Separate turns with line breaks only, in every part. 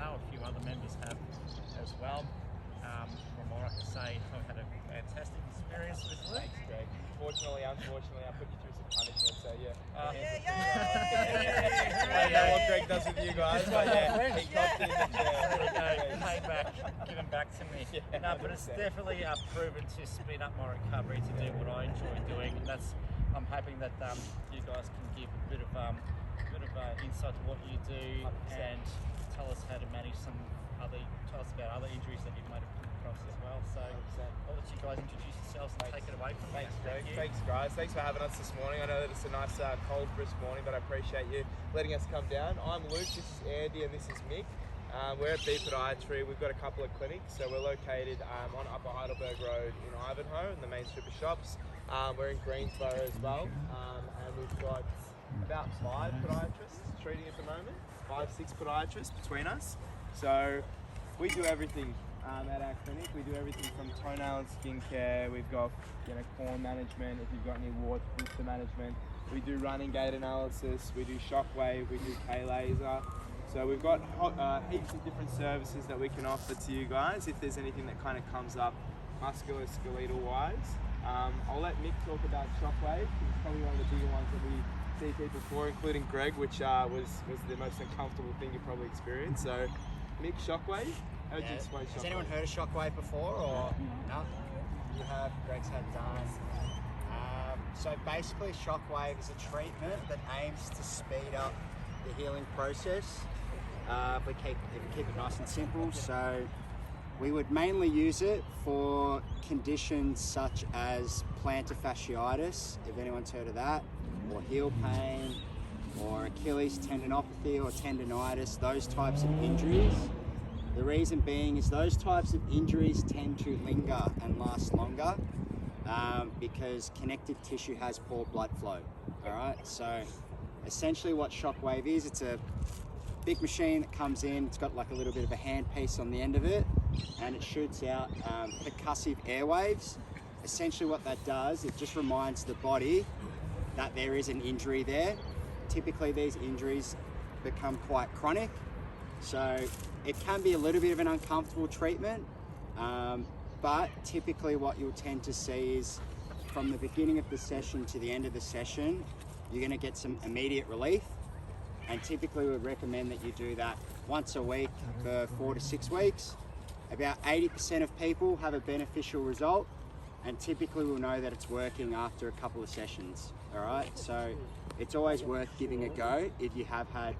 know a few other members have as well. From what I can say, I've had a fantastic experience with Luke.
Thanks, Greg. Unfortunately, I put you through some punishment, so yeah.
Oh,
I don't know what Greg does with you guys, but yeah, he copped it in the chair.
There we go, payback, given back to me.
Yeah,
No, but it's definitely proven to speed up my recovery, to do what I enjoy doing, and I'm hoping that you guys can give a bit of insight to what you do
100%.
and tell us how to manage tell us about other injuries that you might have come across as well. So
100%.
I'll let you guys introduce yourselves and take it away from
Thanks,
here.
Greg. Thanks, guys. Thanks for having us this morning. I know that it's a nice, cold, brisk morning, but I appreciate you letting us come down. I'm Luke, this is Andy, and this is Mick. We're at Be Podiatry. We've got a couple of clinics. So we're located on Upper Heidelberg Road in Ivanhoe, in the main strip of shops. We're in Greensboro as well, and we've got about 5 podiatrists treating at the moment, 5-6 podiatrists between us. So we do everything at our clinic. We do everything from toenail and skin care. We've got corn management. If you've got any warts, blister management. We do running gait analysis. We do shockwave. We do K-laser. So we've got heaps of different services that we can offer to you guys if there's anything that kind of comes up musculoskeletal wise. I'll let Mick talk about shockwave. It's probably one of the bigger ones that we see people for, including Greg, which was the most uncomfortable thing you probably experienced. So Mick, shockwave? How would you explain shockwave?
Has anyone heard of shockwave before, or no? You have. Greg's had done. So basically, shockwave is a treatment that aims to speed up the healing process. If we keep it nice and simple, so we would mainly use it for conditions such as plantar fasciitis, if anyone's heard of that, or heel pain, or Achilles tendinopathy or tendinitis, those types of injuries. The reason being is those types of injuries tend to linger and last longer because connective tissue has poor blood flow. All right, so essentially what shockwave is, it's a big machine that comes in, it's got like a little bit of a handpiece on the end of it, and it shoots out percussive airwaves. Essentially what that does, it just reminds the body that there is an injury there. Typically these injuries become quite chronic, so it can be a little bit of an uncomfortable treatment, but typically what you'll tend to see is from the beginning of the session to the end of the session, you're going to get some immediate relief, and typically we would recommend that you do that once a week for 4 to 6 weeks. About 80% of people have a beneficial result, and typically we'll know that it's working after a couple of sessions. All right, so it's always worth giving a go if you have had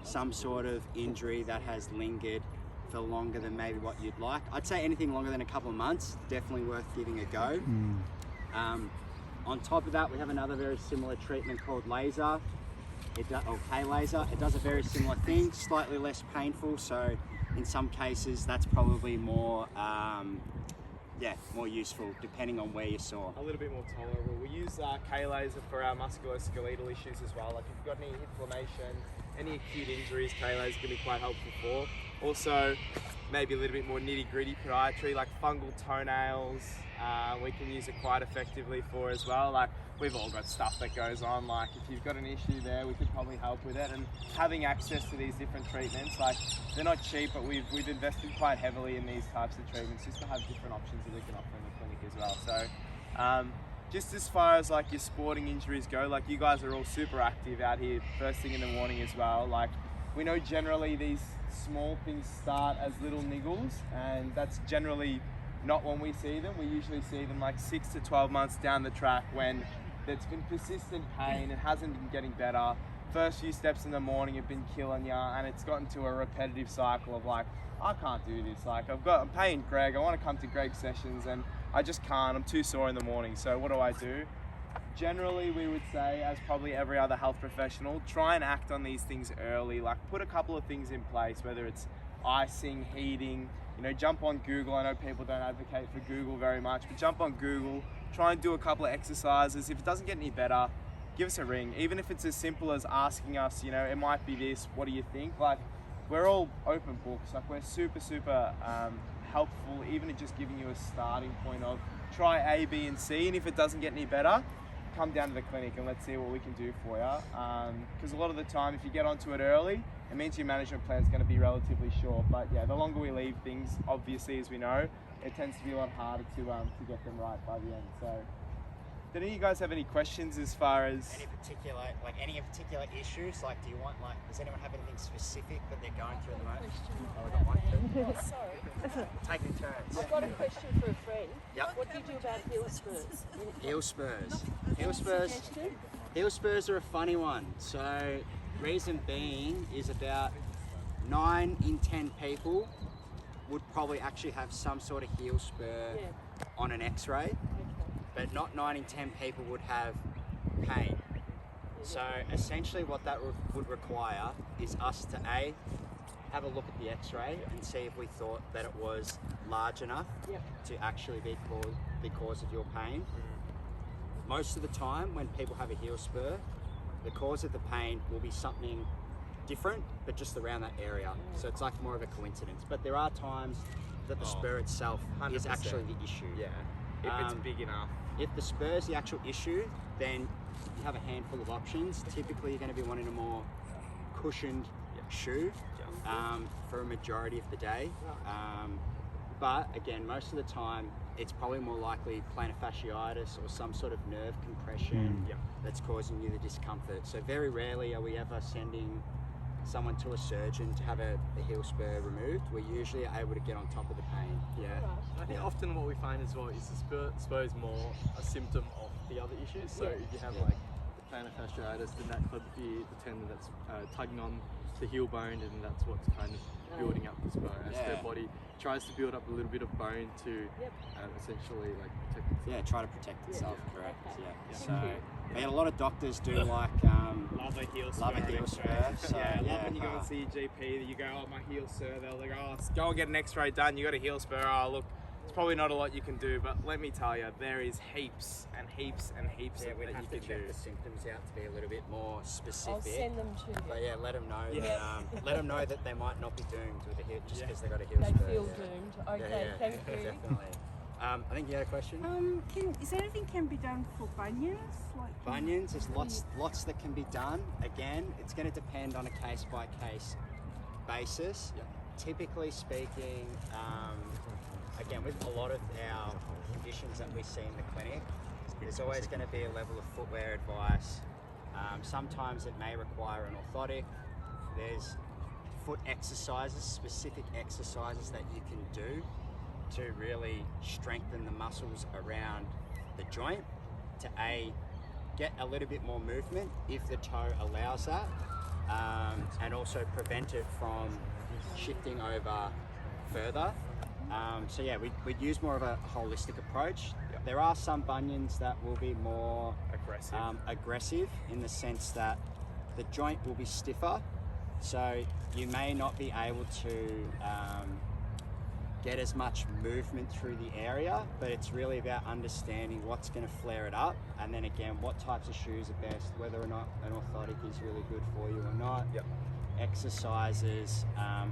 some sort of injury that has lingered for longer than maybe what you'd like. I'd say anything longer than a couple of months, definitely worth giving a go. On top of that, we have another very similar treatment called laser, or K-laser. It does a very similar thing, slightly less painful, so in some cases that's probably more more useful depending on where you saw.
A little bit more tolerable. We use K-laser for our musculoskeletal issues as well. Like if you've got any inflammation, any acute injuries, K-laser can be quite helpful for. Also, maybe a little bit more nitty-gritty podiatry, like fungal toenails, we can use it quite effectively for as well. Like we've all got stuff that goes on, like if you've got an issue there, we could probably help with it. And having access to these different treatments, like they're not cheap, but we've invested quite heavily in these types of treatments just to have different options that we can offer in the clinic as well. So just as far as like your sporting injuries go, like you guys are all super active out here first thing in the morning as well. Like we know generally these small things start as little niggles, and that's generally not when we see them. We usually see them like 6 to 12 months down the track when there's been persistent pain, it hasn't been getting better. First few steps in the morning have been killing ya, and it's gotten to a repetitive cycle of like, I can't do this. Like I'm paying Greg, I want to come to Greg's sessions and I just can't, I'm too sore in the morning. So what do? Generally, we would say, as probably every other health professional, try and act on these things early. Like put a couple of things in place, whether it's icing, heating, jump on Google. I know people don't advocate for Google very much, but jump on Google, try and do a couple of exercises. If it doesn't get any better, give us a ring. Even if it's as simple as asking us, it might be this, what do you think? Like we're all open books. Like we're super helpful, even at just giving you a starting point of try A, B, and C, and if it doesn't get any better, come down to the clinic and let's see what we can do for you. Because a lot of the time, if you get onto it early, it means your management plan is going to be relatively short. But yeah, the longer we leave things, obviously, as we know, it tends to be a lot harder to get them right by the end. So, did any of you guys have any questions as far as
any particular issues? Like, do you want, like, does anyone have anything specific that they're going through at the moment? Oh, we got one too.
Oh, sorry.
Taking turns.
I've got a question for a friend.
Yep.
What do you do about heel spurs?
Heel spurs. Heel spurs are a funny one. So, reason being is about 9 in 10 people would probably actually have some sort of heel spur on an X-ray.
Okay.
But not 9 in 10 people would have pain. So essentially what that would require is us to have a look at the X-ray and see if we thought that it was large enough to actually be the cause of your pain. Most of the time when people have a heel spur, the cause of the pain will be something different, but just around that area. So it's like more of a coincidence. But there are times that the spur itself 100%. Is actually the issue.
Yeah, if it's big enough.
If the spur is the actual issue, then you have a handful of options. Typically, you're going to be wanting a more cushioned shoe for a majority of the day. But again, most of the time, it's probably more likely plantar fasciitis or some sort of nerve compression that's causing you the discomfort. So very rarely are we ever sending someone to a surgeon to have a heel spur removed. We're usually able to get on top of the pain.
Yeah. I think often what we find as well is the spur is more a symptom of the other issues. So if you have like the plantar fasciitis, then that could be the tendon that's tugging on the heel bone, and that's what's kind of building up the spur as their body tries to build up a little bit of bone to essentially like protect itself.
Yeah, try to protect itself, correct. So a lot of doctors do like
love a heel spur.
So,
I love when you go and see your GP, you go, oh, my heel spur. They're like, oh, go and get an X-ray done. You got a heel spur. Oh, look, it's probably not a lot you can do, but let me tell you, there is heaps and heaps and heaps that you can do.
Check the symptoms out to be a little bit more specific.
I'll send them to you.
But yeah, let them know that let them know that they might not be doomed with a heel just because they got a heel
They
spur.
feel doomed. Okay, thank you.
Definitely. I think you had a question.
Is there anything can be done for bunions? Like
Bunions, there's lots that can be done. Again, it's going to depend on a case by case basis. Typically speaking, again, with a lot of our conditions that we see in the clinic, there's always going to be a level of footwear advice. Sometimes it may require an orthotic. There's foot exercises, specific exercises that you can do to really strengthen the muscles around the joint to get a little bit more movement if the toe allows that, and also prevent it from shifting over further. So yeah, we'd use more of a holistic approach. There are some bunions that will be more aggressive in the sense that the joint will be stiffer, so you may not be able to get as much movement through the area, but it's really about understanding what's going to flare it up, and then again, what types of shoes are best, whether or not an orthotic is really good for you or not, exercises,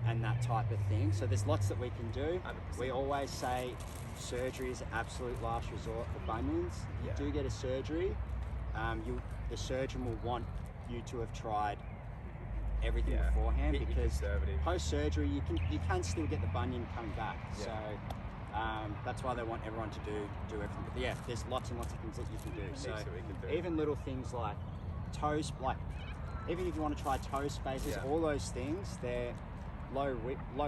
and that type of thing. So there's lots that we can do. 100%. We always say surgery is an absolute last resort for bunions. If you do get a surgery, the surgeon will want you to have tried everything beforehand, because post-surgery you can still get the bunion coming back. So that's why they want everyone to do everything. But yeah, there's lots and lots of things that you can do. So even little things like toes, like even if you want to try toe spaces, all those things, they're low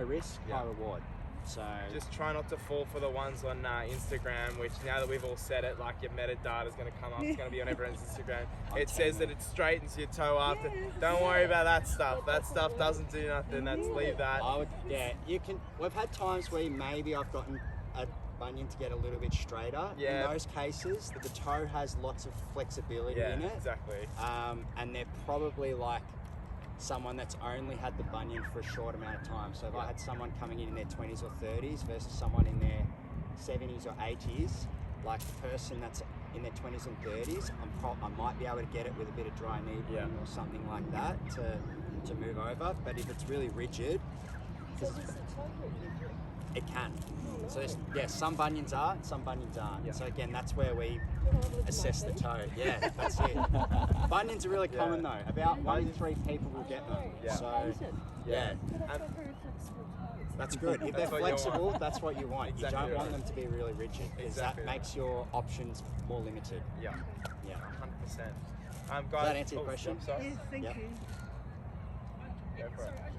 risk, high reward. So
just try not to fall for the ones on Instagram, which now that we've all said it, like your metadata is going to come up, it's going to be on everyone's Instagram. It says that it straightens your toe after. Don't worry about that stuff. That stuff doesn't do nothing. Leave that.
You can. We've had times where maybe I've gotten a bunion to get a little bit straighter. In those cases, the toe has lots of flexibility in it.
Exactly.
And they're probably like someone that's only had the bunion for a short amount of time. So if I had someone coming in their 20s or 30s versus someone in their 70s or 80s, like the person that's in their 20s and 30s, I might be able to get it with a bit of dry needling or something like that to move over. But if it's really rigid,
So does the toe hurt you?
it can. So some bunions are, some bunions aren't. So again, that's where we assess the toe. Yeah, that's it. Bunions are really common though. About 1 in 3 people will get them.
Yeah.
So, yeah. That's good. If they're
That's what you want.
flexible, that's what you want.
Exactly
You don't want
right.
them to be really rigid because
Exactly
that makes your options more limited.
Yeah,
Yeah.
100%. Guys,
Does that answer your question?
yeah, sorry.
Yes, thank
Yeah.
you.
Go for it.
I've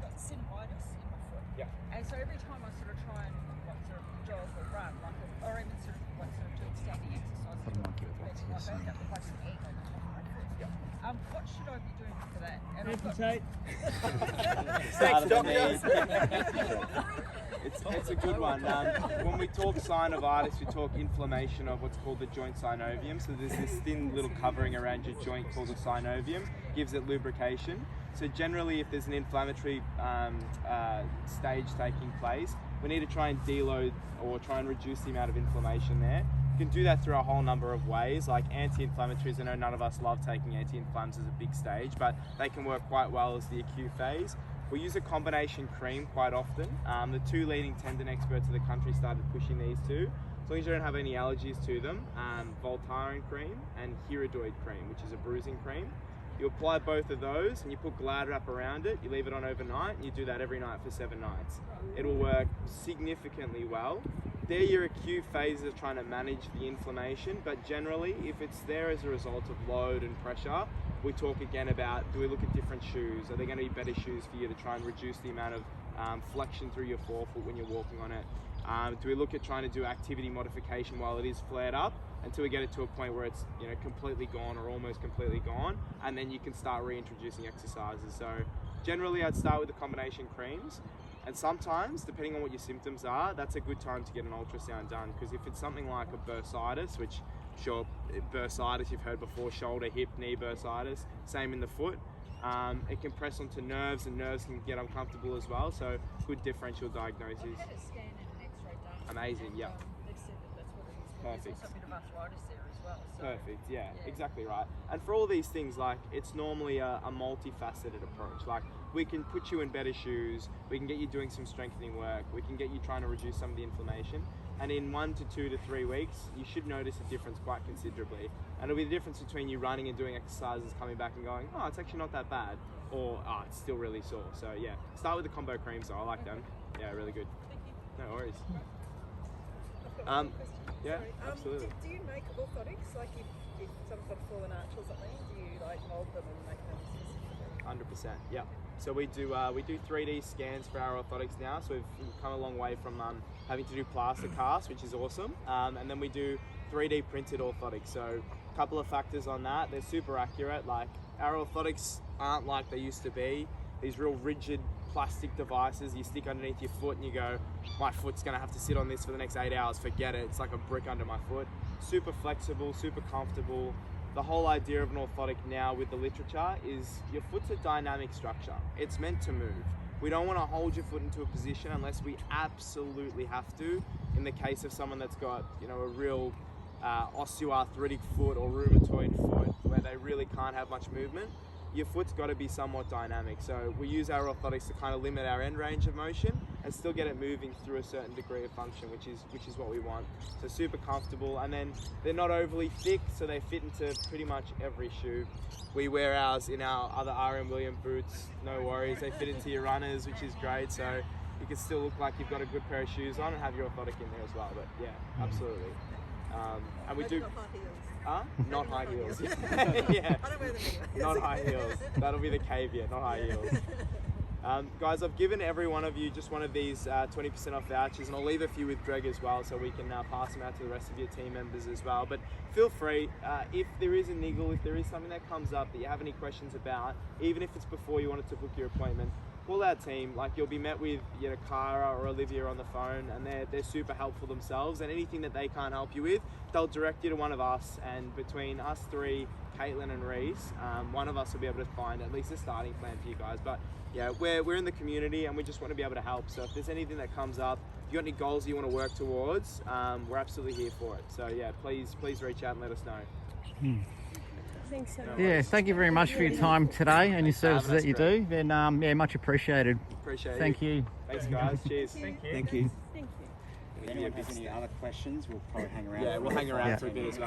got synovitis in my foot.
Yeah.
And so every time I sort of try and like sort of jog or run, or even sort of like sort of do standing exercise,
Put a monkey with what's
I
this
end up with like an egg on the top of my foot.
Yeah.
What should I be doing for that? And I've got,
Thanks, doctor. It's a good one. When we talk synovitis, we talk inflammation of what's called the joint synovium. So there's this thin little covering around your joint called the synovium, gives it lubrication. So generally, if there's an inflammatory stage taking place, we need to try and deload or try and reduce the amount of inflammation there. You can do that through a whole number of ways, like anti-inflammatories. I know none of us love taking anti-inflammatories as a big stage, but they can work quite well as the acute phase. We use a combination cream quite often. The 2 leading tendon experts of the country started pushing these two. As long as you don't have any allergies to them, Voltaren cream and Hiradoid cream, which is a bruising cream. You apply both of those and you put Glad Wrap around it, you leave it on overnight, and you do that every night for 7 nights. It'll work significantly well. They're your acute phases of trying to manage the inflammation, but generally, if it's there as a result of load and pressure, we talk again about, do we look at different shoes? Are there going to be better shoes for you to try and reduce the amount of flexion through your forefoot when you're walking on it? Do we look at trying to do activity modification while it is flared up until we get it to a point where it's completely gone or almost completely gone, and then you can start reintroducing exercises. So generally I'd start with the combination creams, and sometimes depending on what your symptoms are, that's a good time to get an ultrasound done, because if it's something like a bursitis, which sure, bursitis you've heard before, shoulder, hip, knee bursitis, same in the foot. It can press onto nerves, and nerves can get uncomfortable as well, so good differential diagnosis.
I've had a scan and an x-ray done.
Amazing,
and,
yeah.
They said that that's what it is.
Perfect.
There's also a bit of arthritis there as well. So.
Perfect, yeah,
Yeah.
exactly right. And for all these things, like, it's normally a multifaceted approach. Like, we can put you in better shoes, we can get you doing some strengthening work, we can get you trying to reduce some of the inflammation, and in 1 to 2 to 3 weeks, you should notice a difference quite considerably. And it'll be the difference between you running and doing exercises, coming back and going, oh, it's actually not that bad, or oh, it's still really sore. So yeah, start with the combo creams though, I like them. Yeah, really good. No worries. Yeah, absolutely.
Do you make orthotics? Like if someone's got a fallen arch or something, do you like mold them and make them specifically?
100%, yeah. So we do 3D scans for our orthotics now, so we've come a long way from having to do plaster casts, which is awesome, and then we do 3D printed orthotics. So a couple of factors on that, they're super accurate. Like, our orthotics aren't like they used to be, these real rigid plastic devices you stick underneath your foot and you go, my foot's gonna have to sit on this for the next 8 hours, forget it, it's like a brick under my foot. Super flexible, super comfortable. The whole idea of an orthotic now with the literature is your foot's a dynamic structure. It's meant to move. We don't want to hold your foot into a position unless we absolutely have to. In the case of someone that's got, a real osteoarthritic foot or rheumatoid foot where they really can't have much movement, your foot's got to be somewhat dynamic. So we use our orthotics to kind of limit our end range of motion and still get it moving through a certain degree of function, which is what we want. So super comfortable, and then they're not overly thick, so they fit into pretty much every shoe. We wear ours in our other RM Williams boots, no worries. They fit into your runners, which is great. So you can still look like you've got a good pair of shoes on and have your orthotic in there as well. But yeah, absolutely. And we do.
Not high heels.
Not high heels. Yeah.
I don't wear them anyway.
Not high heels. That'll be the caveat, not high heels. Guys, I've given every one of you just one of these 20% off vouchers, and I'll leave a few with Greg as well, so we can pass them out to the rest of your team members as well. But feel free, if there is a niggle, if there is something that comes up that you have any questions about, even if it's before you wanted to book your appointment, call our team. Like, you'll be met with Cara or Olivia on the phone, and they're super helpful themselves, and anything that they can't help you with, they'll direct you to one of us, and between us three, Caitlin and Reese, one of us will be able to find at least a starting plan for you guys. But yeah, we're in the community and we just want to be able to help. So if there's anything that comes up, if you got any goals you want to work towards, we're absolutely here for it. So yeah, please reach out and let us know.
Thanks so much.
Yeah, thank you very much for your time today and your services that you
great.
do. And much appreciated.
Appreciate it.
Thank you.
Thanks guys. Cheers.
Thank
you.
Thank you.
Thank you.
If anyone has any other questions, we'll probably hang around.
Yeah, we'll hang around
Yeah.
for a bit as well.